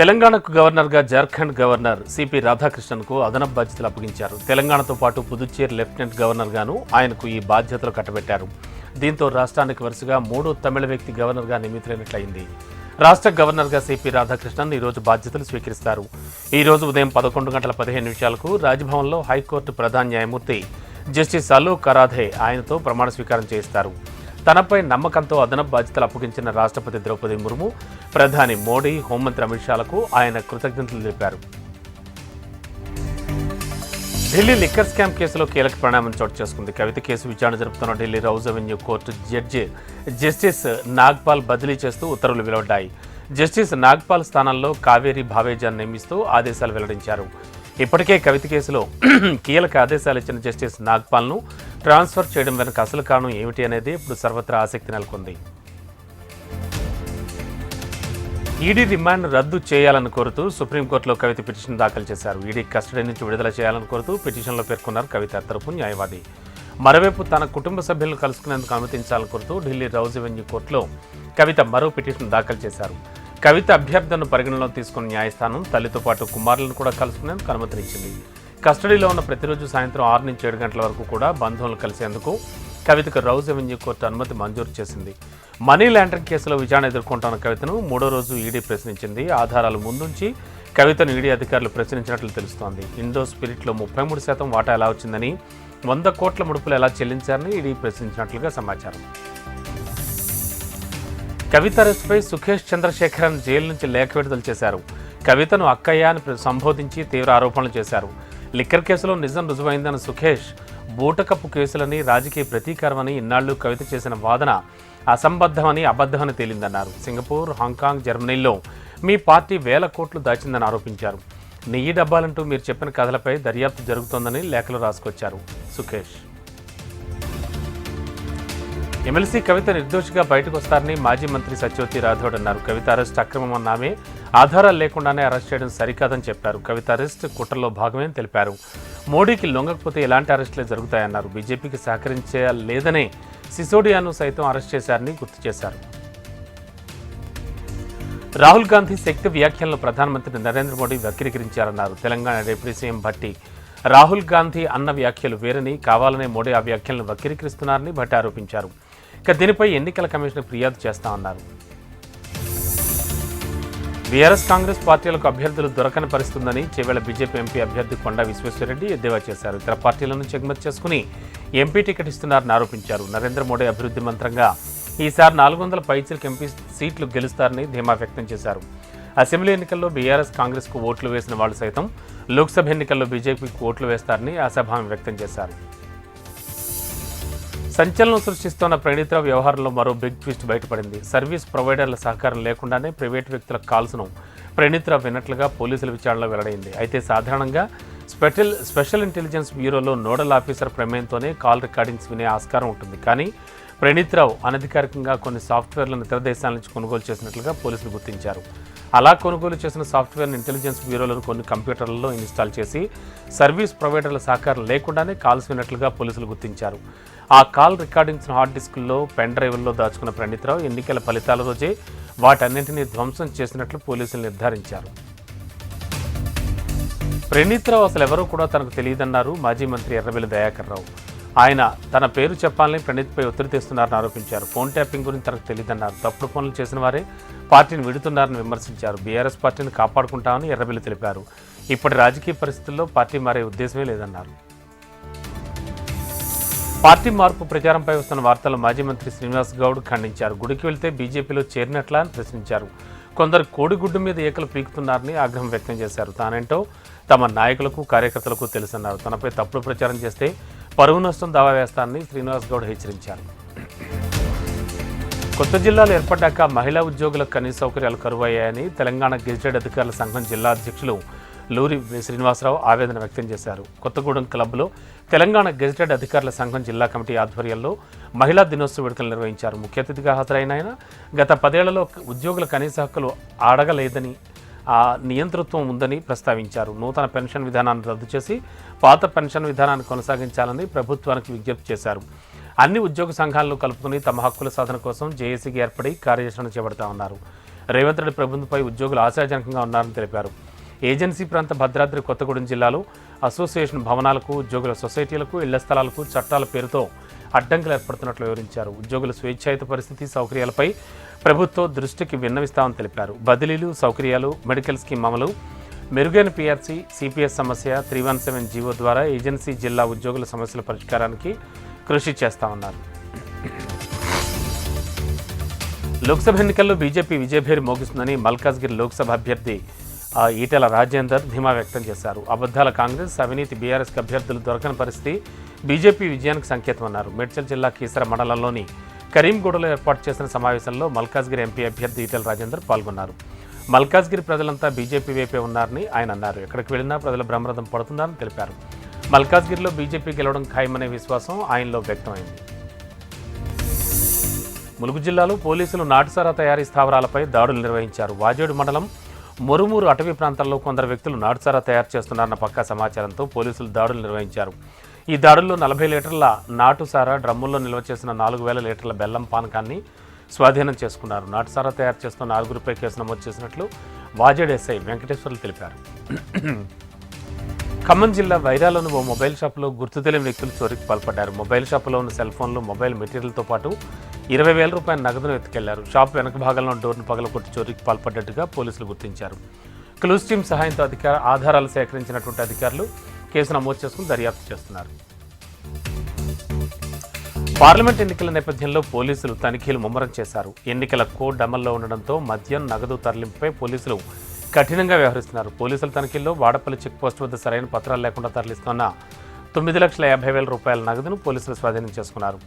తెలంగాణకు గవర్నర్గా Jharkhand governor CP రాధాకృష్ణన్కు అదనపు బాధ్యతలు అప్పగించారు. తెలంగాణతో పాటు పుదుచ్చేరి లెఫ్టినెంట్ గవర్నర్గాను ఆయనకు ఈ బాధ్యతలు కట్టబెట్టారు. దీంతో రాష్ట్రానికి వరుసగా 3 తమిళ వ్యక్తి గవర్నర్గా నియమితులైనట్లయింది. రాష్ట్ర గవర్నర్గా సిపి రాధాకృష్ణన్ ఈరోజు బాధ్యతలు స్వీకరిస్తారు. ఈ రోజు ఉదయం 11:15 రాజ్భవన్లో హైకోర్టు ప్రధాన న్యాయమూర్తి జస్టిస్ అలోక్ అరాధే ఆయనతో ప్రమాణ స్వీకారం చేయిస్తారు. తనపై నమ్మకంతో అదనపు బాధ్యతలు అప్పగించిన రాష్ట్రపతి ద్రౌపది ముర్ము, ప్రధాని మోడీ, హోంమంత్రి అమిత్ షాలకు ఆయన కృతజ్ఞతలు తెలిపారు. ఢిల్లీ లిక్కర్ స్కామ్ కేసులో కీలక పరిణామం చోటు చేసుకుంది. కవిత కేసు విచారణ జరుపుతున్న Delhi Rouse Avenue court judge justice Nagpal బదిలీ చేస్తూ ఉత్తర్వులు వెలువడ్డాయి. జస్టిస్ నాగ్పాల్ స్థానంలో కావేరీ భావేజాన్ నియమిస్తూ ఆదేశాలు వెల్లడించారు. ఇప్పటికే కవిత కేసులో కీలక ఆదేశాలు ఇచ్చిన జస్టిస్ నాగ్పాల్ను ట్రాన్స్ఫర్ చేయడం వెనుక అసలు కారణం ఏమిటి అనేది ఇప్పుడు సర్వత్రా ఆసక్తి నెలకొంది. ఈడీ రిమాండ్ రద్దు చేయాలని కోరుతూ సుప్రీంకోర్టులో కవిత పిటిషన్ దాఖలు చేశారు. ఈడీ కస్టడీ నుంచి విడుదల చేయాలని కోరుతూ పిటిషన్లో పేర్కొన్నారు కవిత తరపు న్యాయవాది. మరోవైపు తన కుటుంబ సభ్యులను కలుసుకునేందుకు అనుమతించాలని కోరుతూ ఢిల్లీ రౌజ్ అవెన్యూ కోర్టులో కవిత మరో పిటిషన్ దాఖలు చేశారు. కవిత అభ్యర్థనను పరిగణనలో తీసుకున్న న్యాయస్థానం తల్లితో పాటు కుమారులను కూడా కలుసుకునేందుకు అనుమతినిచ్చింది. కస్టడీలో ఉన్న ప్రతిరోజు సాయంత్రం 6 నుంచి 7 గంటల వరకు కూడా బంధువులను కలిసేందుకు కవితకు రౌజ్ అవెన్యూ కోర్టు అనుమతి మంజూరు చేసింది. మనీ లాండరింగ్ కేసులో విచారణ ఎదుర్కొంటున్న కవితను 3వ రోజు ఈడీ ప్రశ్నించింది. ఆధారాలు ముందుంచి కవితను ఈడీ అధికారులు ప్రశ్నించినట్లు తెలుస్తోంది. ఇండో స్పిరిట్లో 33% వాటా ఎలా వచ్చిందని, 100 కోట్ల ముడుపులు ఎలా చెల్లించారని ఈడీ ప్రశ్నించినట్లుగా సమాచారం. కవిత అరెస్టుపై సుఖేష్ చంద్రశేఖరన్ జైలు నుంచి లేఖ విడుదల చేశారు. కవితను అక్కయ్య అని సంబోధించి తీవ్ర ఆరోపణలు చేశారు. లిక్కర్ కేసులో నిజం రుజువైందన్న సుఖేష్ బూటకప్పు కేసులని రాజకీయ ప్రతీకారమని, ఇన్నాళ్లు కవిత చేసిన వాదన అసంబద్ధమని, అబద్ధమని తేలిందన్నారు. సింగపూర్, హాంకాంగ్, జర్మనీలో మీ పార్టీ 1000 కోట్లు దాచిందని ఆరోపించారు. నెయ్యి డబ్బాలంటూ మీరు చెప్పిన కథలపై దర్యాప్తు జరుగుతోందని లేఖలు రాసుకొచ్చారు సుఖేష్. ఎమ్మెల్సీ కవిత నిర్దోషిగా బయటకు వస్తారని మాజీ మంత్రి సత్యవతి రాథోడ్ అన్నారు. కవిత అరెస్ట్ అక్రమమన్నామే, ఆధారాలు లేకుండానే అరెస్ట్ చేయడం సరికాదని చెప్పారు. కవిత అరెస్ట్ కుట్రలో భాగమని తెలిపారు. మోడీకి లొంగకపోతే ఎలాంటి అరెస్టులే జరుగుతాయన్నారు. బీజేపీకి సహకరించలేదనే సిసోడియాను సైతం అరెస్ట్ చేశారని గుర్తు చేశారు. రాహుల్ గాంధీ శక్తి వ్యాఖ్యలను ప్రధానమంత్రి నరేంద్ర మోడీ వక్రీకరించారన్నారు. తెలంగాణ డిప్యూటీ సీఎం భట్టి రాహుల్ గాంధీ అన్న వ్యాఖ్యలు వేరని, కావాలనే మోడీ ఆ వ్యాఖ్యలను వక్రీకరిస్తున్నారని భట్టి ఆరోపించారు. ఇక దీనిపై ఎన్నికల కమిషన్ ఫిర్యాదు చేస్తామన్నారు. బీఆర్ఎస్ కాంగ్రెస్ పార్టీలకు అభ్యర్థులు దొరకని పరిస్థితుందని చేవేళ్ల బీజేపీ ఎంపీ అభ్యర్థి కొండా విశ్వేశ్వరరెడ్డి ఎద్దేవా చేశారు. ఇతర పార్టీల నుంచి ఎగుమతి చేసుకుని ఎంపీ టికెట్ ఇస్తున్నారని ఆరోపించారు. నరేంద్ర మోడీ అభివృద్ధి మంత్రంగా ఈసారి 400 పైచిలకు ఎంపీ సీట్లు గెలుస్తారని ధీమా వ్యక్తం చేశారు. అసెంబ్లీ ఎన్నికల్లో బీఆర్ఎస్ కాంగ్రెస్కు ఓట్లు వేసిన వాళ్ళు సైతం లోక్సభ ఎన్నికల్లో బీజేపీకి ఓట్లు వేస్తారని ఆశాభావం వ్యక్తం చేశారు. సంచలనం సృష్టిస్తున్న ప్రణీత్రావు వ్యవహారంలో మరో బిగ్ ట్విస్ట్ బయటపడింది. సర్వీస్ ప్రొవైడర్ల సహకారం లేకుండానే ప్రైవేటు వ్యక్తుల కాల్స్ను ప్రణీత్రావు విన్నట్లుగా పోలీసుల విచారణలో వెల్లడైంది. అయితే సాధారణంగా స్పెషల్ ఇంటెలిజెన్స్ బ్యూరోలో నోడల్ ఆఫీసర్ ప్రమేయంతోనే కాల్ రికార్డింగ్స్ వినే ఆస్కారం ఉంటుంది. కానీ ప్రణీత్రావు అనధికారికంగా కొన్ని సాఫ్ట్వేర్లను ఇతర దేశాల నుంచి కొనుగోలు చేసినట్లుగా పోలీసులు గుర్తించారు. అలా కొనుగోలు చేసిన సాఫ్ట్వేర్ను ఇంటెలిజెన్స్ బ్యూరోలను కొన్ని కంప్యూటర్లలో ఇన్స్టాల్ చేసి సర్వీస్ ప్రొవైడర్ల సహకారం లేకుండానే కాల్స్ విన్నట్లుగా పోలీసులు గుర్తించారు. ఆ కాల్ రికార్డింగ్స్ను హార్డ్ డిస్కుల్లో, పెన్ డ్రైవ్ల్లో దాచుకున్న ప్రణీత్రావు ఎన్నికల ఫలితాల రోజే వాటన్నింటినీ ధ్వంసం చేసినట్లు పోలీసులు నిర్ధారించారు. ప్రణీత్రావు అసలు ఎవరో కూడా తనకు తెలియదన్నారు మాజీ మంత్రి ఎర్రబెల్లి దయాకర్ రావు. ఆయన తన పేరు చెప్పాలని ప్రణీత్పై ఒత్తిడి తెస్తున్నారని ఆరోపించారు. ఫోన్ ట్యాపింగ్ గురించి తనకు తెలియదన్నారు. తప్పుడు పనులు చేసిన వారే పార్టీని విడుతున్నారని విమర్శించారు. బీఆర్ఎస్ పార్టీని కాపాడుకుంటామని ఎర్రబెల్లి తెలిపారు. ఇప్పటి రాజకీయ పరిస్థితుల్లో పార్టీ మారే ఉద్దేశమే లేదన్నారు. పార్టీ మార్పు ప్రచారంపై వస్తున్న వార్తలు మాజీ మంత్రి శ్రీనివాస్ గౌడ్ ఖండించారు. గుడికి వెళ్తే బీజేపీలో చేరినట్లా అని ప్రశ్నించారు. కొందరు కోడిగుడ్డు మీద ఏకలు పీకుతున్నారని ఆగ్రహం వ్యక్తం చేశారు. తానేంటో తమ నాయకులకు, కార్యకర్తలకు తెలుసన్నారు. తనపై తప్పుడు ప్రచారం చేస్తే పరువు నష్టం దావా వేస్తానని శ్రీనివాస్ గౌడ్ హెచ్చరించారు. కొత్త జిల్లాలు ఏర్పడ్డాక మహిళా ఉద్యోగులకు కనీస సౌకర్యాలు కరువయ్యాయని తెలంగాణ గెజిటెడ్ అధికారుల సంఘం జిల్లా అధ్యక్షులు లూరి శ్రీనివాసరావు ఆవేదన వ్యక్తం చేశారు. కొత్తగూడెం క్లబ్లో తెలంగాణ గెజిటెడ్ అధికారుల సంఘం జిల్లా కమిటీ ఆధ్వర్యంలో మహిళా దినోత్సవ వేడుకలు నిర్వహించారు. ముఖ్య అతిథిగా హాజరైన ఆయన గత 10 ఏళ్లలో ఉద్యోగుల కనీస హక్కులు అడగలేదని, ఆ నియంతృత్వం ఉందని ప్రస్తావించారు. నూతన పెన్షన్ విధానాన్ని రద్దు చేసి పాత పెన్షన్ విధానాన్ని కొనసాగించాలని ప్రభుత్వానికి విజ్ఞప్తి చేశారు. అన్ని ఉద్యోగ సంఘాలను కలుపుకుని తమ హక్కుల సాధన కోసం జేఏసీకి ఏర్పడి కార్యాచరణ చేపడతామన్నారు. రేవంత్ రెడ్డి ప్రభుత్వంపై ఉద్యోగులు ఆశాజనకంగా ఉన్నారని తెలిపారు. ఏజెన్సీ ప్రాంత భద్రాద్రి కొత్తగూడెం జిల్లాలో అసోసియేషన్ భవనాలకు, ఉద్యోగుల సొసైటీలకు, ఇళ్ల స్థలాలకు చట్టాల పేరుతో అడ్డంకులు ఏర్పడుతున్నట్లు వివరించారు. ఉద్యోగుల స్వేచ్ఛాయుత పరిస్థితి, సౌకర్యాలపై ప్రభుత్వం దృష్టికి విన్నవిస్తామని తెలిపారు. బదిలీలు, సౌకర్యాలు, మెడికల్ స్కీమ్ అమలు, మెరుగైన పీఆర్సీ, సిపిఎస్ సమస్య, 317 జీవో ద్వారా ఏజెన్సీ జిల్లా ఉద్యోగుల సమస్యల పరిష్కారానికి కృషి చేస్తామన్నారు. లోక్సభ ఎన్నికల్లో బీజేపీ విజయభేరి మోగిస్తుందని మల్కాజ్గిరి లోక్సభ అభ్యర్థి ఈటెల రాజేందర్ ధీమా వ్యక్తం చేశారు. అబద్ధాల కాంగ్రెస్, అవినీతి బీఆర్ఎస్కి అభ్యర్థులు దొరకని పరిస్థితి బీజేపీ విజయానికి సంకేతమన్నారు. మేడ్చల్ జిల్లా కీసర మండలంలోని కరీంగూడలో ఏర్పాటు చేసిన సమావేశంలో మల్కాజ్గిరి ఎంపీ అభ్యర్థి ఈటెల రాజేందర్ పాల్గొన్నారు. మల్కాజ్గిరి ప్రజలంతా బీజేపీ వైపే ఉన్నారని ఆయన అన్నారు. ఎక్కడికి వెళ్లినా ప్రజల బ్రహ్మరథం పడుతున్నారని తెలిపారు. మల్కాజ్గిరిలో బీజేపీ గెలవడం ఖాయమనే విశ్వాసం ఆయనలో వ్యక్తమైంది. ములుగు జిల్లాలో పోలీసులు నాటుసారా తయారీ స్థావరాలపై దాడులు నిర్వహించారు. వాజేడు మండలం మొరుమూరు అటవీ ప్రాంతాల్లో కొందరు వ్యక్తులు నాటుసారా తయారు చేస్తున్నారన్న పక్కా సమాచారంతో పోలీసులు దాడులు నిర్వహించారు. ఈ దాడుల్లో 40 లీటర్ల నాటుసారా, డ్రమ్ముల్లో నిల్వ చేసిన 4000 లీటర్ల బెల్లం పానకాన్ని స్వాధీనం చేసుకున్నారు. నాటుసారా తయారు చేస్తున్న 6గురిపై కేసు నమోదు చేసినట్లు వాజేడు ఎస్ఐ వెంకటేశ్వర్లు తెలిపారు. ఖమ్మం జిల్లా వైరాలోని ఓ మొబైల్ షాపులో గుర్తు తెలియని వ్యక్తులు చోరీకి పాల్పడ్డారు. మొబైల్ షాపులో ఉన్న సెల్ ఫోన్లు, మొబైల్ మెటీరియల్తో పాటు 20,000 రూపాయల నగదును ఎత్తుకెళ్లారు. షాప్ వెనక భాగంలో డోర్ను పగలగొట్టి చోరీకి పాల్పడ్డట్టుగా పోలీసులు గుర్తించారు. క్లూస్ టీమ్ సహాయంతో ఆధారాలు సేకరించినటువంటి అధికారులు కేసు నమోదు చేసుకుని దర్యాప్తు చేస్తున్నారు. పార్లమెంట్ ఎన్నికల నేపథ్యంలో పోలీసులు తనిఖీలు ముమ్మరం చేశారు. ఎన్నికల కోడ్ అమల్లో ఉండడంతో మద్యం, నగదు తరలింపుపై పోలీసులు కఠినంగా వ్యవహరిస్తున్నారు. పోలీసుల తనిఖీల్లో వాడపల్లి చెక్పోస్ట్ వద్ద సరైన పత్రాలు లేకుండా తరలిస్తున్న 9,50,000 రూపాయల నగదును పోలీసులు స్వాధీనం చేసుకున్నారు.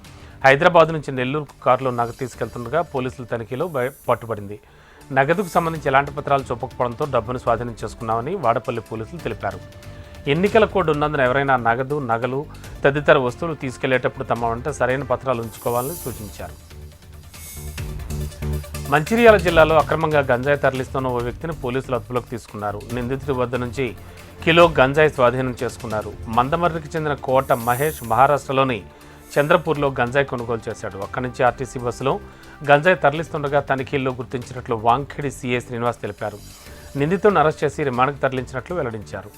హైదరాబాద్ నుంచి నెల్లూరుకు కారులో నగదు తీసుకెళ్తుండగా పోలీసుల తనిఖీలో పట్టుబడింది. నగదుకు సంబంధించి ఎలాంటి పత్రాలు చూపకపోవడంతో డబ్బును స్వాధీనం చేసుకున్నామని వాడపల్లి పోలీసులు తెలిపారు. ఎన్నికల కోడ్ ఉన్నందున ఎవరైనా నగదు, నగలు తదితర వస్తువులు తీసుకెళ్లేటప్పుడు తమ వెంట సరైన పత్రాలు ఉంచుకోవాలని సూచించారు. మంచిర్యాల జిల్లాలో అక్రమంగా గంజాయి తరలిస్తున్న ఓ వ్యక్తిని పోలీసులు అదుపులోకి తీసుకున్నారు. నిందితుడి వద్ద నుంచి కిలో గంజాయి స్వాధీనం చేసుకున్నారు. మందమర్రికి చెందిన కోట మహేష్ మహారాష్ట్రలోని చంద్రపూర్లో గంజాయి కొనుగోలు చేశాడు. అక్కడి నుంచి ఆర్టీసీ బస్సులో గంజాయి తరలిస్తుండగా తనిఖీల్లో గుర్తించినట్లు వాంఖేడి సీఐ శ్రీనివాస్ తెలిపారు. నిందితుడిని అరెస్ట్ చేసి రిమాండ్కు తరలించినట్లు వెల్లడించారు.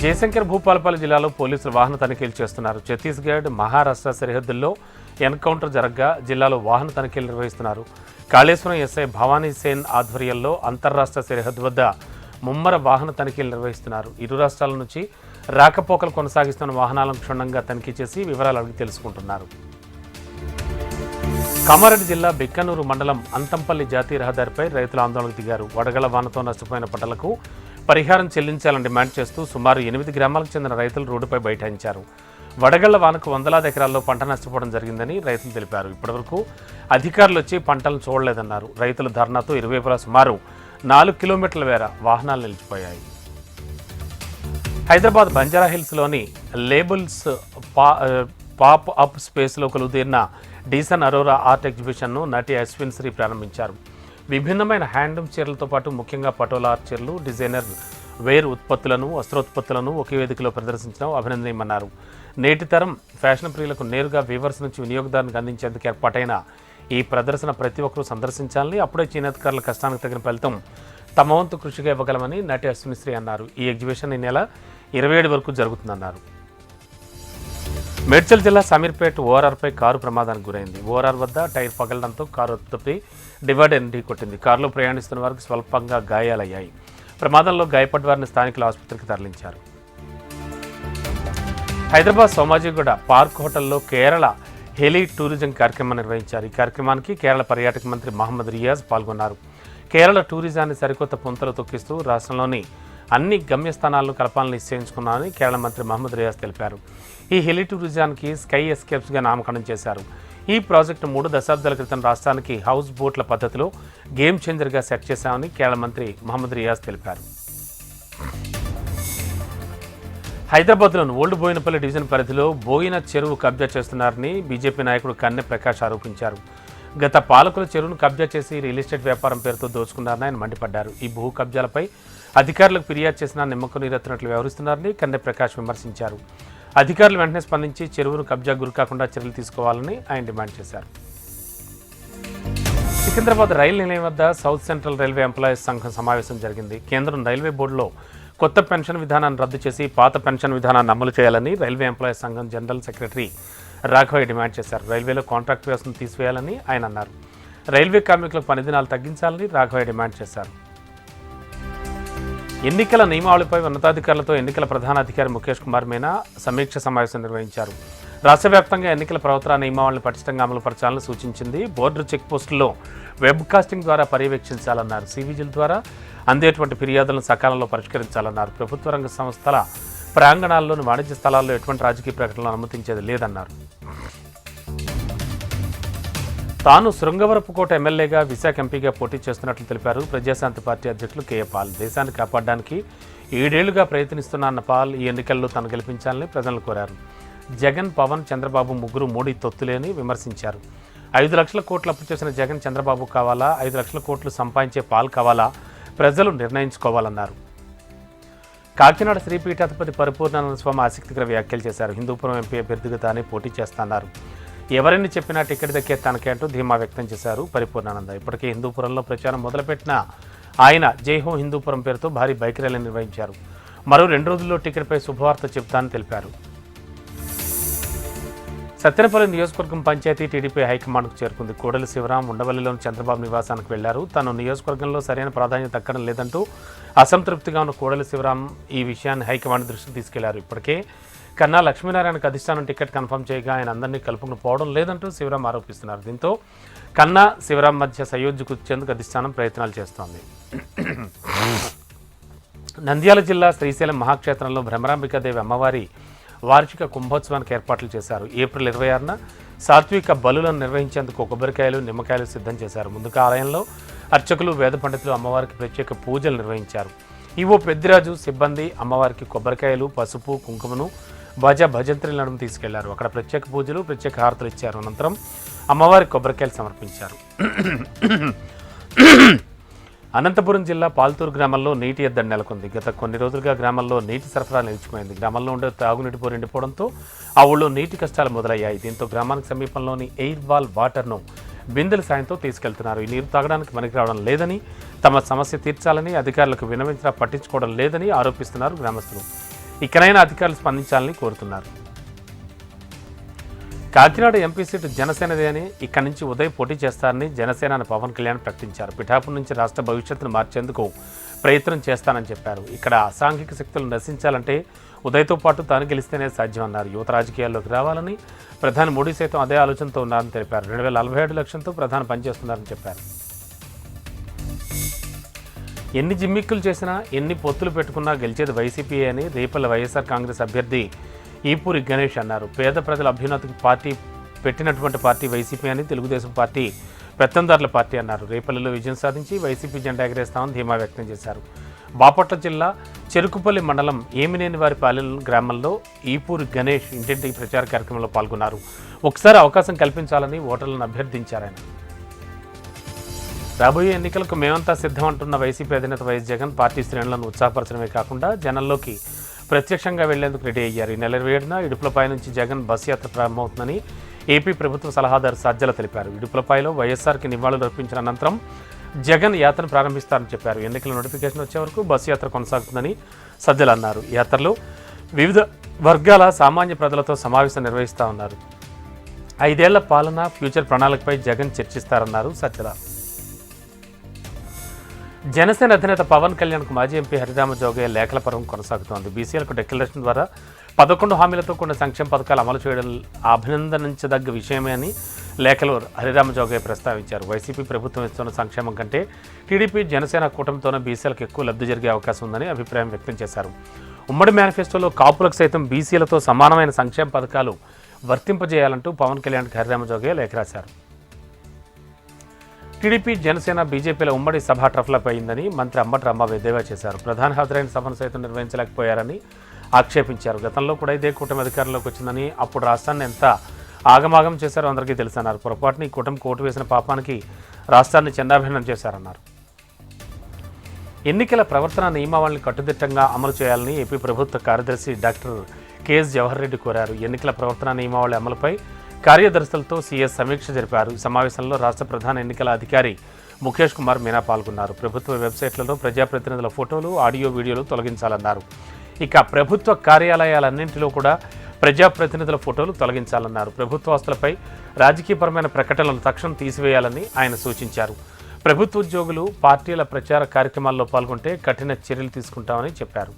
జయశంకర్ భూపాలపల్లి జిల్లాలో పోలీసులు వాహన తనిఖీలు చేస్తున్నారు. ఛత్తీస్గఢ్, మహారాష్ట్ర సరిహద్దుల్లో ఎన్కౌంటర్ జరగ్గా జిల్లాలో వాహన తనిఖీలు నిర్వహిస్తున్నారు. కాళేశ్వరం ఎస్ఐ భవానీ సేన్ ఆధ్వర్యంలో అంతర్రాష్ట్ర సరిహద్దు వద్ద ముమ్మర వాహన తనిఖీలు నిర్వహిస్తున్నారు. ఇరు రాష్ట్రాల నుంచి రాకపోకలు కొనసాగిస్తున్న వాహనాలను క్షుణ్ణంగా తనిఖీ చేసి వివరాలు అడిగి తెలుసుకుంటున్నారు. కామారెడ్డి జిల్లా బిక్కనూరు మండలం అంతంపల్లి జాతీయ రహదారిపై రైతులు ఆందోళనకు దిగారు. వడగళ్ల వానతో నష్టపోయిన పంటలకు పరిహారం చెల్లించాలని డిమాండ్ చేస్తూ సుమారు 8 గ్రామాలకు చెందిన రైతులు రోడ్డుపై బైఠాయించారు. వడగళ్ల వానకు వందలాది ఎకరాల్లో పంట నష్టపోవడం జరిగిందని రైతులు తెలిపారు. ఇప్పటివరకు అధికారులు వచ్చి పంటలను చూడలేదన్నారు. రైతుల ధర్నాతో ఇరువైపులా సుమారు 4 కిలోమీటర్ల మేర వాహనాలు నిలిచిపోయాయి. హైదరాబాద్ బంజారాహిల్స్లోని లేబుల్స్ పాప్ అప్ స్పేస్లో కొలువుదీరిన డీసన్ అరోరా ఆర్ట్ ఎగ్జిబిషన్ను నటి అశ్విన్ శ్రీ ప్రారంభించారు. విభిన్నమైన హ్యాండ్లూమ్ చీరలతో పాటు ముఖ్యంగా పటోలా ఆర్ట్ చీరలు, డిజైనర్ వేర్ ఉత్పత్తులను, వస్త్రోత్పత్తులను ఒకే వేదికలో ప్రదర్శించడం అభినందనీయమన్నారు. నేటి తరం ఫ్యాషన్ ప్రియులకు నేరుగా వీవర్స్ నుంచి వినియోగదారునికి అందించేందుకు ఏర్పాటైన ఈ ప్రదర్శన ప్రతి ఒక్కరూ సందర్శించాలని, అప్పుడే చేనేతకారుల కష్టానికి తగిన ఫలితం తమ వంతు కృషిగా ఇవ్వగలమని నటి అశ్వినిశ్రీ అన్నారు. ఈ ఎగ్జిబిషన్ ఈ నెల 27 వరకు జరుగుతుందన్నారు. మేడ్చల్ జిల్లా సమీర్పేట్ ఓఆర్ఆర్పై కారు ప్రమాదానికి గురైంది. ఓఆర్ఆర్ వద్ద టైర్ పగలడంతో కారు తప్పి డివైడర్ ఢీకొట్టింది. కారులో ప్రయాణిస్తున్న వారికి స్వల్పంగా గాయాలయ్యాయి. ప్రమాదంలో గాయపడ్డ వారిని స్థానికుల ఆసుపత్రికి తరలించారు. హైదరాబాద్ సోమాజిగూడ పార్క్ హోటల్లో కేరళ హెలీ టూరిజం కార్యక్రమం నిర్వహించారు. ఈ కార్యక్రమానికి కేరళ పర్యాటక మంత్రి మహమ్మద్ రియాజ్ పాల్గొన్నారు. కేరళ టూరిజాన్ని సరికొత్త పుంతలు తొక్కిస్తూ రాష్ట్రంలోని అన్ని గమ్యస్థానాలను కలపాలని నిశ్చయించుకున్నారని కేరళ మంత్రి మహమ్మద్ రియాజ్ తెలిపారు. ఈ హెలీ టూరిజానికి స్కై ఎస్కేప్స్గా నామకరణం చేశారు. ఈ ప్రాజెక్టు 3 దశాబ్దాల క్రితం రాష్ట్రానికి హౌస్ బోట్ల పద్ధతిలో గేమ్ చేంజర్గా సెట్ చేశామని కేరళ మంత్రి మహమ్మద్ రియాజ్ తెలిపారు. హైదరాబాద్లోని ఓల్డ్ బోయినపల్లి డివిజన్ పరిధిలో బోయిన చెరువు కబ్జా చేస్తున్నారని బీజేపీ నాయకుడు కన్నె ప్రకాష్ ఆరోపించారు. గత పాలకుల చెరువును కబ్జా చేసి రియల్ ఎస్టేట్ వ్యాపారం పేరుతో దోచుకున్నారని ఆయన మండిపడ్డారు. ఈ భూ కబ్జాలపై అధికారులకు ఫిర్యాదు చేసినా నిమ్మకు నీరెత్తినట్లు వ్యవహరిస్తున్నారని కన్నె ప్రకాష్ విమర్శించారు. అధికారులు వెంటనే స్పందించి చెరువును కబ్జా గురికాకుండా చర్యలు తీసుకోవాలని ఆయన డిమాండ్ చేశారు. సికింద్రాబాద్ రైలు నిలయం వద్ద సౌత్ సెంట్రల్ రైల్వే ఎంప్లాయీస్ సంఘం సమావేశం జరిగింది. కేంద్రం రైల్వే బోర్డులో కొత్త పెన్షన్ విధానాన్ని రద్దు చేసి పాత పెన్షన్ విధానాన్ని అమలు చేయాలని రైల్వే ఎంప్లాయీస్ సంఘం జనరల్ సెక్రటరీ రాఘవయ్య డిమాండ్ చేశారు. రైల్వేలో కాంట్రాక్ట్ వ్యవస్థను తీసివేయాలని ఆయన అన్నారు. రైల్వే కార్మికులకు పని దినాలు తగ్గించాలని రాఘవయ్య డిమాండ్ చేశారు. ఎన్నికల నియమావళిపై ఉన్నతాధికారులతో ఎన్నికల ప్రధాన అధికారి ముఖేష్ కుమార్ మీనా సమీక్ష సమావేశం నిర్వహించారు. రాష్ట్ర వ్యాప్తంగా ఎన్నికల ప్రవర్తన నియమావళిని పటిష్టంగా అమలుపరచాలని సూచించింది. బోర్డు చెక్ పోస్టుల్లో వెబ్ కాస్టింగ్ ద్వారా పర్యవేక్షించాలన్నారు. సివిజిల్ ద్వారా అందేటువంటి ఫిర్యాదులను సకాలంలో పరిష్కరించాలన్నారు. ప్రభుత్వ రంగ సంస్థల ప్రాంగణాల్లోని వాణిజ్య స్థలాల్లో ఎటువంటి రాజకీయ ప్రకటనలు అనుమతించేది లేదన్నారు. తాను శృంగవరపుకోట ఎమ్మెల్యేగా విశాఖ ఎంపీగా పోటీ చేస్తున్నట్లు తెలిపారు ప్రజాశాంతి పార్టీ అధ్యక్షులు కేఏ పాల్. దేశాన్ని కాపాడడానికి 7 ఏళ్లుగా ప్రయత్నిస్తున్న పాల్ ఈ ఎన్నికల్లో తను గెలిపించాలని ప్రజలను కోరారు. జగన్, పవన్, చంద్రబాబు ముగ్గురు మోడీ తొత్తులేని విమర్శించారు. 5 లక్షల కోట్లు అప్పు చేసిన జగన్ చంద్రబాబు కావాలా, 5 లక్షల కోట్లు సంపాదించే పాల్ కావాలా, ప్రజలు నిర్ణయించుకోవాలన్నారు. కాకినాడ శ్రీపీఠాధిపతి పరిపూర్ణానంద స్వామి ఆసక్తికర వ్యాఖ్యలు చేశారు. హిందూపురం ఎంపీ అభ్యర్థిగా తానే పోటీ చేస్తున్నారు. ఎవరిని చెప్పినా టికెట్ దక్కే తనకే అంటూ ధీమా వ్యక్తం చేశారు పరిపూర్ణానంద. ఇప్పటికే హిందూపురంలో ప్రచారం మొదలుపెట్టిన ఆయన జై హో హిందూపురం పేరుతో భారీ బైక్ ర్యాలీ నిర్వహించారు. మరో 2 రోజుల్లో టికెట్పై శుభవార్త చెప్తానని తెలిపారు. సత్తెనపల్లి నియోజకవర్గం పంచాయతీ టీడీపీ హైకమాండ్కు చేరుకుంది. కోడలి శివరాం ఉండవల్లిలోని చంద్రబాబు నివాసానికి వెళ్లారు. తను నియోజకవర్గంలో సరైన ప్రాధాన్యత దక్కడం లేదంటూ అసంతృప్తిగా ఉన్న కోడలి శివరాం ఈ విషయాన్ని హైకమాండ్ దృష్టికి తీసుకెళ్లారు. ఇప్పటికే కన్నా లక్ష్మీనారాయణకు అధిష్టానం టికెట్ కన్ఫర్మ్ చేయగా ఆయన అందరినీ కలుపుకుని పోవడం లేదంటూ శివరాం ఆరోపిస్తున్నారు. దీంతో కన్నా శివరాం మధ్య సయోధ్య కూర్చేందుకు అధిష్టానం ప్రయత్నాలు చేస్తోంది. నంద్యాల జిల్లా శ్రీశైలం మహాక్షేత్రంలో భ్రమరాంబికాదేవి అమ్మవారి వార్షిక కుంభోత్సవానికి ఏర్పాట్లు చేశారు. ఏప్రిల్ 26న సాత్విక బలులను నిర్వహించేందుకు కొబ్బరికాయలు, నిమ్మకాయలు సిద్ధం చేశారు. ముందుగా ఆలయంలో అర్చకులు, వేద పండితులు అమ్మవారికి ప్రత్యేక పూజలు నిర్వహించారు. ఈవో పెద్దిరాజు సిబ్బంది అమ్మవారికి కొబ్బరికాయలు, పసుపు, కుంకుమను భజంత్రులను తీసుకెళ్లారు. అక్కడ ప్రత్యేక పూజలు, ప్రత్యేక హారతులు ఇచ్చారు. అనంతరం అమ్మవారికి కొబ్బరికాయలు సమర్పించారు. అనంతపురం జిల్లా పాల్తూరు గ్రామంలో నీటి ఎద్దడి నెలకొంది. గత కొన్ని రోజులుగా గ్రామంలో నీటి సరఫరా నిలిచిపోయింది. గ్రామంలో ఉండే తాగునీటి బోరు ఎండిపోవడంతో ఆ ఊళ్ళో నీటి కష్టాలు మొదలయ్యాయి. దీంతో గ్రామానికి సమీపంలోని ఎయిర్ వాల్ వాటర్ను బిందెల సాయంతో తీసుకెళ్తున్నారు. ఈ నీరు తాగడానికి పనికి రావడం లేదని, తమ సమస్య తీర్చాలని అధికారులకు విన్నవించినా పట్టించుకోవడం లేదని ఆరోపిస్తున్నారు గ్రామస్తులు. ఇకనైనా అధికారులు స్పందించాలని కోరుతున్నారు. కాకినాడ ఎంపీ సీటు జనసేనదే అని, ఇక్కడి నుంచి ఉదయ్ పోటీ చేస్తారని జనసేన పవన్ కళ్యాణ్ ప్రకటించారు. పిఠాపురం నుంచి రాష్ట్ర భవిష్యత్తును మార్చేందుకు ప్రయత్నం చేస్తానని చెప్పారు. ఇక్కడ అసాంఘిక శక్తులు నశించాలంటే ఉదయ్తో పాటు తాను గెలిస్తేనే సాధ్యమన్నారు. యువత రాజకీయాల్లోకి రావాలని ప్రధాని మోడీ సైతం అదే ఆలోచనతో ఉన్నారని తెలిపారు. 2047 లక్ష్యంతో ప్రధాని పనిచేస్తున్నారని చెప్పారు. ఎన్ని జిమ్మిక్కులు చేసినా, ఎన్ని పొత్తులు పెట్టుకున్నా గెలిచేది వైసీపీ అని రేపల్ల వైఎస్ఆర్ కాంగ్రెస్ అభ్యర్థి ఈపూరి గణేష్ అన్నారు. పేద ప్రజల అభ్యున్నతికి పార్టీ పెట్టినటువంటి పార్టీ వైసీపీ అని, తెలుగుదేశం పార్టీ పెత్తందారుల పార్టీ అన్నారు. రేపల్లిలో విజయం సాధించి వైసీపీ జెండా ఎగరేస్తామని ధీమా వ్యక్తం చేశారు. బాపట్ల జిల్లా చెరుకుపల్లి మండలం ఏమినేని వారి పాలెం గ్రామంలో ఈపూరి గణేష్ ఇంటింటికి ప్రచార కార్యక్రమంలో పాల్గొన్నారు. ఒకసారి అవకాశం కల్పించాలని ఓటర్లను అభ్యర్థించారాయన. రాబోయే ఎన్నికలకు మేమంతా సిద్ధం అంటున్న వైసీపీ అధినేత వైఎస్ జగన్ పార్టీ శ్రేణులను ఉత్సాహపరచడమే కాకుండా జనంలోకి ప్రత్యక్షంగా వెళ్లేందుకు రెడీ అయ్యారు. ఈ నెల 27న ఇడుపులపై నుంచి జగన్ బస్ యాత్ర ప్రారంభమవుతుందని ఏపీ ప్రభుత్వ సలహాదారు సజ్జల తెలిపారు. ఇడుపులపైలో వైఎస్ఆర్కి నివాళులు అర్పించిన అనంతరం జగన్ యాత్రను ప్రారంభిస్తారని చెప్పారు. ఎన్నికల నోటిఫికేషన్ వచ్చే వరకు బస్సు యాత్ర కొనసాగుతుందని సజ్జల అన్నారు. యాత్రలో వివిధ వర్గాల సామాన్య ప్రజలతో సమావేశం నిర్వహిస్తా ఉన్నారు. 5 ఏళ్ల పాలన, ఫ్యూచర్ ప్రణాళికపై జగన్ చర్చిస్తారన్నారు సజ్జల. జనసేన అధినేత పవన్ కళ్యాణ్కు మాజీ ఎంపీ హరిరామ జోగయ్య లేఖల పర్వం కొనసాగుతోంది. బీసీలకు డిక్లరేషన్ ద్వారా 11 హామీలతో కూడిన సంక్షేమ పథకాలు అమలు చేయడం అభినందించదగ్గ విషయమే అని లేఖలో హరిరామ జోగయ్య ప్రస్తావించారు. వైసీపీ ప్రభుత్వం ఇస్తున్న సంక్షేమం కంటే టీడీపీ, జనసేన కూటమితోనే బీసీలకు ఎక్కువ లబ్ధి జరిగే అవకాశం ఉందని అభిప్రాయం వ్యక్తం చేశారు. ఉమ్మడి మేనిఫెస్టోలో కాపులకు సైతం బీసీలతో సమానమైన సంక్షేమ పథకాలు వర్తింపజేయాలంటూ పవన్ కళ్యాణ్కి హరిరామ జోగయ్య లేఖ రాశారు. టీడీపీ, జనసేన, బీజేపీల ఉమ్మడి సభ ట్రఫ్లప్ అయిందని మంత్రి అంబటి రాంబాబు ఎద్దేవా చేశారు. ప్రధాని హాజరైన సభను సైతం నిర్వహించలేకపోయారని ఆక్షేపించారు. గతంలో కూడా ఇదే కూటమి అధికారంలోకి వచ్చిందని, అప్పుడు రాష్ట్రాన్ని ఎంత ఆగమాగం చేశారో అందరికీ తెలుసన్నారు. పొరపాటుని కూటమికి ఓటు వేసిన పాపానికి రాష్ట్రాన్ని చండాభిన్నం చేశారన్నారు. ఎన్నికల ప్రవర్తన నియమావళిని కట్టుదిట్టంగా అమలు చేయాలని ఏపీ ప్రభుత్వ కార్యదర్శి డాక్టర్ కెఎస్ జవహర్ రెడ్డి కోరారు. ఎన్నికల ప్రవర్తన నియమావళి అమలుపై కార్యదర్శులతో సీఎస్ సమీక్ష జరిపారు. ఈ సమావేశంలో రాష్ట్ర ప్రధాన ఎన్నికల అధికారి ముఖేష్ కుమార్ మీనా పాల్గొన్నారు. ప్రభుత్వ వెబ్సైట్లలో ప్రజాప్రతినిధుల ఫోటోలు, ఆడియో, వీడియోలు తొలగించాలన్నారు. ఇక ప్రభుత్వ కార్యాలయాలన్నింటిలో కూడా ప్రజాప్రతినిధుల ఫోటోలు తొలగించాలన్నారు. ప్రభుత్వ ఆస్తులపై రాజకీయపరమైన ప్రకటనలు తక్షణం తీసివేయాలని ఆయన సూచించారు. ప్రభుత్వ ఉద్యోగులు పార్టీల ప్రచార కార్యక్రమాల్లో పాల్గొంటే కఠిన చర్యలు తీసుకుంటామని చెప్పారు.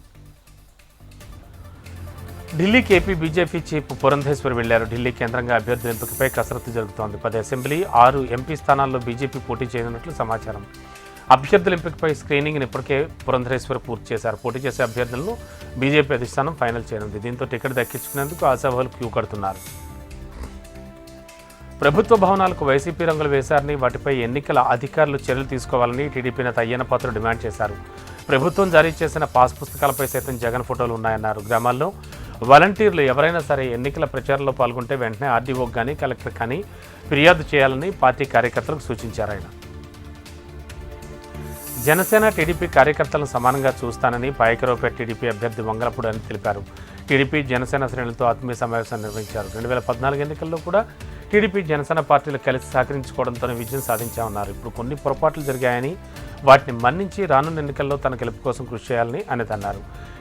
ఢిల్లీకి ఏపీ బీజేపీ చీఫ్ పురంధేశ్వర్ వెళ్లారు. ఢిల్లీ కేంద్రంగా అభ్యర్థుల ఎంపికపై కసరత్తు జరుగుతోంది. 10 అసెంబ్లీ, 6 ఎంపీ స్థానాల్లో బీజేపీ పోటీ చేయనున్నట్లు సమాచారం. అభ్యర్థుల ఎంపికపై స్క్రీనింగ్ని ఇప్పటికే పురంధేశ్వర్ పూర్తి చేశారు. పోటీ చేసే అభ్యర్థులను బీజేపీ అధిష్టానం ఫైనల్ చేయనుంది. దీంతో టికెట్ దక్కించుకునేందుకు ఆశావాహులు క్యూ కడుతున్నారు. ప్రభుత్వ భవనాలకు వైసీపీ రంగులు వేశారని, వాటిపై ఎన్నికల అధికారులు చర్యలు తీసుకోవాలని టీడీపీ నేత అయ్యన్న పాత్రుడు డిమాండ్ చేశారు. ప్రభుత్వం జారీ చేసిన పాస్ పుస్తకాలపై సైతం జగన్ ఫోటోలు ఉన్నాయన్నారు. గ్రామాల్లో వాలంటీర్లు ఎవరైనా సరే ఎన్నికల ప్రచారంలో పాల్గొంటే వెంటనే ఆర్డీఓకి కానీ కలెక్టర్ కానీ ఫిర్యాదు చేయాలని పార్టీ కార్యకర్తలకు సూచించారు. ఆయన జనసేన, టీడీపీ కార్యకర్తలను సమానంగా చూస్తానని పాయకరావుపేట టీడీపీ అభ్యర్థి వంగలపూడి అని తెలిపారు. టీడీపీ, జనసేన శ్రేణులతో ఆత్మీయ సమావేశాన్ని నిర్వహించారు. 2014 ఎన్నికల్లో కూడా టీడీపీ, జనసేన పార్టీలు కలిసి సహకరించుకోవడంతోనే విజయం సాధించామన్నారు. ఇప్పుడు కొన్ని పొరపాట్లు జరిగాయని, వాటిని మన్నించి రానున్న ఎన్నికల్లో తన గెలుపు కోసం కృషి చేయాలని అనిత అన్నారు.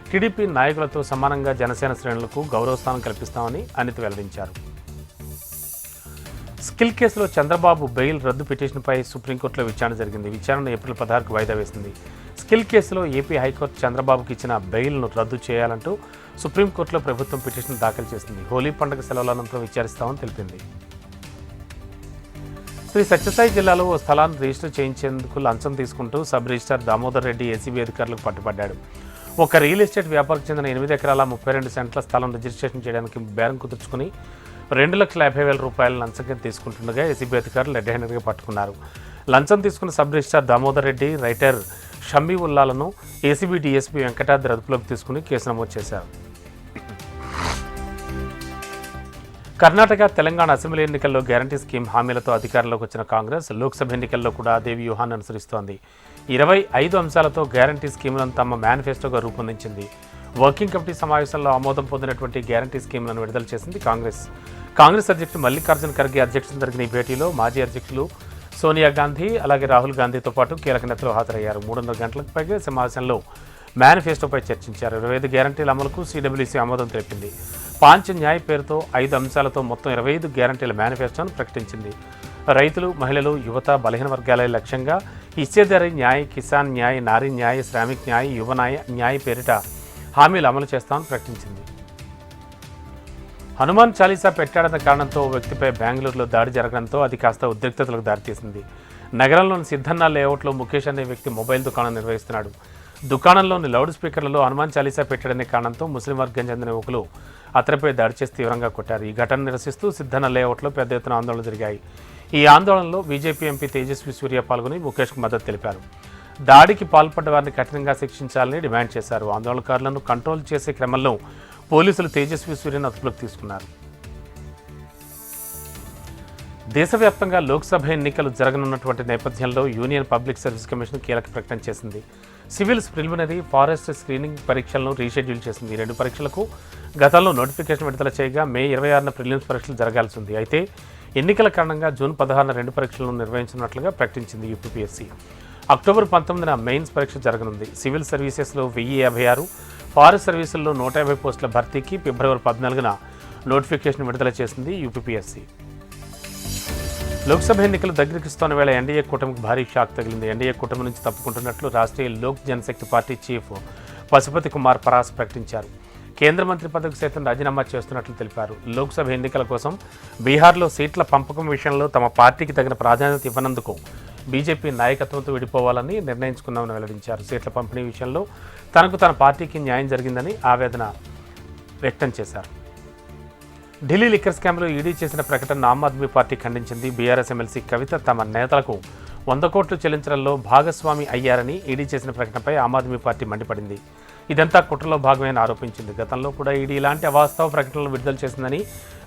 టీడీపీ నాయకులతో సమానంగా జనసేన శ్రేణులకు గౌరవస్థానం కల్పిస్తామని అనిత వెల్లడించారు. స్కిల్ కేసులో చంద్రబాబు బెయిల్ రద్దు పిటిషన్పై సుప్రీంకోర్టులో విచారణ జరిగింది. విచారణ ఏప్రిల్ 16కు వాయిదా వేసింది. స్కిల్ కేసులో ఏపీ హైకోర్టు చంద్రబాబుకి ఇచ్చిన బెయిల్ను రద్దు చేయాలంటూ సుప్రీంకోర్టులో ప్రభుత్వం పిటిషన్ దాఖలు చేసింది. హోలీ పండుగ సెలవుల అనంతరం విచారిస్తామని తెలిపింది. శ్రీ సత్యసాయి జిల్లాలో ఓ స్థలాన్ని రిజిస్టర్ చేయించేందుకు లంచం తీసుకుంటూ sub registrar Damodar Reddy ACB అధికారులకు పట్టుబడ్డాడు. ఒక రియల్ ఎస్టేట్ వ్యాపారికి చెందిన 8 ఎకరాల 32 సెంట్ల స్థలం రిజిస్ట్రేషన్ చేయడానికి బేరం కుదుర్చుకుని 2,50,000 రూపాయల లంచం తీసుకుంటుండగా ఏసీబీ అధికారులు రెడ్ హ్యాండెడ్గా పట్టుకున్నారు. లంచం తీసుకున్న sub registrar Damodar Reddy, writer Shammi ఉల్లాలను ఏసీబీ డీఎస్పీ వెంకటాద్రి అదుపులోకి తీసుకుని కేసు నమోదు చేశారు. కర్ణాటక, తెలంగాణ అసెంబ్లీ ఎన్నికల్లో గ్యారంటీ స్కీమ్ హామీలతో అధికారంలోకి వచ్చిన కాంగ్రెస్ లోక్సభ ఎన్నికల్లో కూడా అదే వ్యూహాన్ని అనుసరిస్తోంది. 25 అంశాలతో గ్యారంటీ స్కీములను తమ మేనిఫెస్టోగా రూపొందించింది. వర్కింగ్ కమిటీ సమావేశంలో ఆమోదం పొందినటువంటి గ్యారంటీ స్కీములను విడుదల చేసింది కాంగ్రెస్ అధ్యక్షుడు మల్లికార్జున ఖర్గే అధ్యక్షతన జరిగిన ఈ భేటీలో మాజీ అధ్యక్షులు సోనియా గాంధీ, అలాగే రాహుల్ గాంధీతో పాటు కీలక నేతలు హాజరయ్యారు. 3.5 గంటలకు పైగా సమావేశంలో మేనిఫెస్టోపై చర్చించారు. 25 గ్యారంటీల అమలుకు సిడబ్ల్యూసీ ఆమోదం తెలిపింది. పాంచ్ న్యాయ్ పేరుతో 5 అంశాలతో మొత్తం 25 గ్యారంటీల మేనిఫెస్టోను ప్రకటించింది. రైతులు, మహిళలు, యువత, బలహీన వర్గాలే లక్ష్యంగా హిస్సేదారీ న్యాయ్, కిసాన్ న్యాయ్, నారీ న్యాయ్, శ్రామిక్ న్యాయ్, యువ న్యాయ్ పేరిట హామీలు అమలు చేస్తామని ప్రకటించింది. హనుమాన్ చాలీసా పెట్టాడన్న కారణంతో ఓ వ్యక్తిపై బెంగళూరులో దాడి జరగడంతో అది కాస్త ఉద్రిక్తతలకు దారితీసింది. నగరంలోని సిద్ధన్న లేఅవుట్లో ముఖేష్ అనే వ్యక్తి మొబైల్ దుకాణం నిర్వహిస్తున్నాడు. దుకాణంలోని లౌడ్ స్పీకర్లలో హనుమాన్ చాలీసా పెట్టాడనే కారణంతో ముస్లిం వర్గం చెందిన యువకులు అతనిపై దాడి చేసి తీవ్రంగా కొట్టారు. ఈ ఘటన నిరసిస్తూ సిద్ధన్న లేఅవుట్లో పెద్ద ఎత్తున ఆందోళనలు జరిగాయి. ఈ ఆందోళనలో బీజేపీ ఎంపీ తేజస్వి సూర్య పాల్గొని ముఖేష్కు మద్దతు తెలిపారు. దాడికి పాల్పడ్డ వారిని కఠినంగా శిక్షించాలని డిమాండ్ చేశారు. ఆందోళనకారులను కంట్రోల్ చేసే క్రమంలో పోలీసులు తేజస్వి సూర్యను అదుపులోకి తీసుకున్నారు. దేశవ్యాప్తంగా లోక్సభ ఎన్నికలు జరగనున్నటువంటి నేపథ్యంలో యూనియన్ పబ్లిక్ సర్వీస్ కమిషన్ కీలక ప్రకటన చేసింది. సివిల్స్, ప్రిలిమినరీ, ఫారెస్ట్ స్క్రీనింగ్ పరీక్షలను రీషెడ్యూల్ చేసింది. 2 పరీక్షలకు గతంలో నోటిఫికేషన్ విడుదల చేయగా మే 26న ప్రిలిమ్స్ పరీక్షలు జరగాల్సి ఉంది. అయితే ఎన్నికల కారణంగా జూన్ 16న 2 పరీక్షలను నిర్వహించినట్లుగా ప్రకటించింది యూపీఎస్సీ. అక్టోబర్ 19న మెయిన్స్ పరీక్ష జరగనుంది. సివిల్ సర్వీసెస్లో 1056, ఫారెస్ట్ సర్వీసుల్లో 150 పోస్టుల భర్తీకి ఫిబ్రవరి 14న నోటిఫికేషన్ విడుదల చేసింది యూపీఎస్సీ. లోక్సభ ఎన్నికలు దగ్గరికిస్తున్న వేళ ఎన్డీఏ కూటమికి భారీ షాక్ తగిలింది. ఎన్డీఏ కూటమి నుంచి తప్పుకుంటున్నట్లు రాష్ట్రీయ లోక్ జనశక్తి పార్టీ చీఫ్ పశుపతి కుమార్ పరాస్ ప్రకటించారు. కేంద్ర మంత్రి పదవికి సైతం రాజీనామా చేస్తున్నట్లు తెలిపారు. లోక్సభ ఎన్నికల కోసం బీహార్లో సీట్ల పంపకం విషయంలో తమ పార్టీకి తగిన ప్రాధాన్యత ఇవ్వనందుకు బీజేపీ నాయకత్వంతో విడిపోవాలని నిర్ణయించుకున్నామని వెల్లడించారు. సీట్ల పంపిణీ విషయంలో తన పార్టీకి న్యాయం జరిగిందని ఆవేదన వ్యక్తం చేశారు. ఢిల్లీ లిక్కర్ స్కామ్లో ఈడీ చేసిన ప్రకటనను ఆమ్ ఆద్మీ పార్టీ ఖండించింది. బీఆర్ఎస్ ఎమ్మెల్సీ కవిత తమ నేతలకు 100 కోట్లు చెల్లించడంలో భాగస్వామి అయ్యారని ఈడీ చేసిన ప్రకటనపై ఆమ్ ఆద్మీ పార్టీ మండిపడింది. ఇదంతా కుట్రలో భాగమని ఆరోపించింది. గతంలో కూడా ఈడీ ఇలాంటి అవాస్తవ ప్రకటనలు విడుదల చేసిందని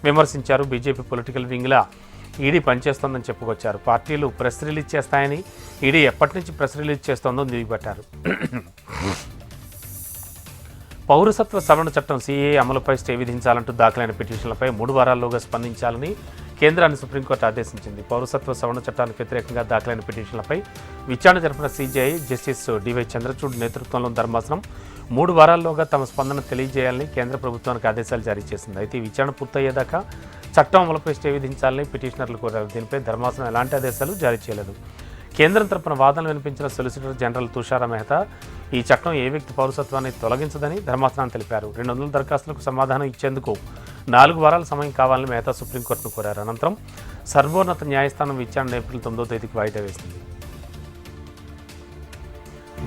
విమర్శించారు. బీజేపీ పొలిటికల్ వింగ్లా ఈడీ పనిచేస్తోందని చెప్పుకొచ్చారు. పార్టీలు ప్రెస్ రిలీజ్ చేస్తాయని, ఈడీ ఎప్పటి నుంచి ప్రెస్ రిలీజ్ చేస్తోందో దిగిపెట్టారు. పౌరసత్వ సవరణ చట్టం సీఏఏ అమలుపై స్టే విధించాలంటూ దాఖలైన పిటిషన్లపై 3 వారాల్లోగా స్పందించాలని కేంద్రాన్ని సుప్రీంకోర్టు ఆదేశించింది. పౌరసత్వ సవరణ చట్టానికి వ్యతిరేకంగా దాఖలైన పిటిషన్లపై విచారణ జరిపిన సీజీఐ జస్టిస్ డివై చంద్రచూడ్ నేతృత్వంలో ధర్మాసనం 3 వారాల్లోగా తమ స్పందన తెలియజేయాలని కేంద్ర ప్రభుత్వానికి ఆదేశాలు జారీ చేసింది. అయితే ఈ విచారణ పూర్తయ్యేదాకా చట్టం అమలుపై స్టే విధించాలని పిటిషనర్లు కోరారు. దీనిపై ధర్మాసనం ఎలాంటి ఆదేశాలు జారీ చేయలేదు. కేంద్రం తరపున వాదనలు వినిపించిన సొలిసిటర్ జనరల్ తుషార మెహతా ఈ చట్టం ఏ వ్యక్తి పౌరసత్వాన్ని తొలగించదని ధర్మాసనాన్ని తెలిపారు. 200 దరఖాస్తులకు సమాధానం ఇచ్చేందుకు 4 వారాల సమయం కావాలని మెహతా సుప్రీంకోర్టును కోరారు. అనంతరం సర్వోన్నత న్యాయస్థానం విచారణ ఏప్రిల్ 9వ తేదీకి వాయిదా వేసింది.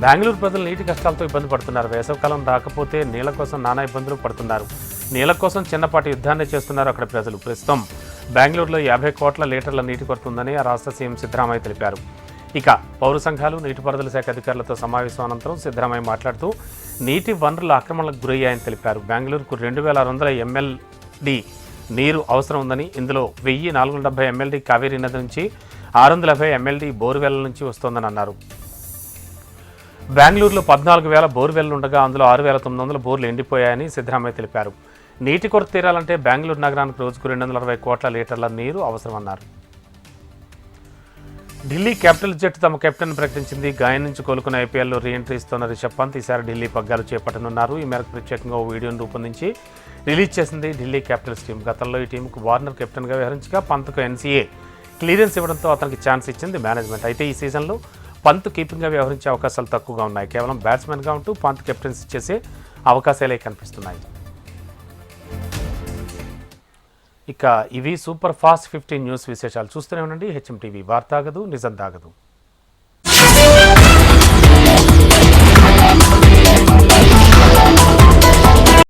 బెంగళూరు ప్రజలు నీటి కష్టాలతో ఇబ్బంది పడుతున్నారు. వేసవికాలం రాకపోతే నీళ్ల కోసం నానా ఇబ్బందులు పడుతున్నారు. నీళ్ల కోసం చిన్నపాటి యుద్ధాన్ని చేస్తున్నారు అక్కడ ప్రజలు. ప్రస్తుతం బెంగళూరులో 50 కోట్ల లీటర్ల నీటి కొరత ఉందని ఆ రాష్ట్ర సీఎం సిద్ధరామయ్య తెలిపారు. ఇక పౌర సంఘాలు నీటిపారుదల శాఖ అధికారులతో సమావేశం అనంతరం సిద్ధరామయ్య మాట్లాడుతూ నీటి వనరుల ఆక్రమణలకు గురయ్యాయని తెలిపారు. బెంగళూరుకు 2600 MLD నీరు అవసరం ఉందని, ఇందులో 1470 MLD కావేరీ నది నుంచి, 650 MLD బోర్వెల్ల నుంచి వస్తోందని అన్నారు. బెంగళూరులో 14,000 బోర్వెల్లు ఉండగా అందులో 6,900 బోర్లు ఎండిపోయాయని సిద్ధరామయ్య తెలిపారు. నీటి కొరత తీరాలంటే బెంగళూరు నగరానికి రోజుకు 260 కోట్ల లీటర్ల నీరు అవసరమన్నారు. ఢిల్లీ క్యాపిటల్ జట్టు తమ కెప్టెన్ ప్రకటించింది. గాయం నుంచి కోలుకున్న ఐపీఎల్లో రీఎంట్రీ ఇస్తున్న రిషబ్ పంత్ ఈసారి ఢిల్లీ పగ్గాలు చేపట్టనున్నారు. ఈ మేరకు ప్రత్యేకంగా ఓ వీడియోను రూపొందించి రిలీజ్ చేసింది ఢిల్లీ క్యాపిటల్స్ టీం. గతంలో ఈ టీంకు వార్నర్ కెప్టెన్గా వ్యవహరించగా పంత్కు ఎన్సీఏ క్లియరెన్స్ ఇవ్వడంతో అతనికి ఛాన్స్ ఇచ్చింది మేనేజ్మెంట్. అయితే ఈ సీజన్లో పంత్ కీపింగ్గా వ్యవహరించే అవకాశాలు తక్కువగా ఉన్నాయి. కేవలం బ్యాట్స్మెన్గా ఉంటూ పంత్ కెప్టెన్సీ చేసే అవకాశాలే కనిపిస్తున్నాయి. ఇక ఇవి సూపర్ ఫాస్ట్ 15 న్యూస్ విశేషాలు. చూస్తూనే ఉండండి హెచ్ఎం టీవీ. వార్తాగదు నిజం దాగదు.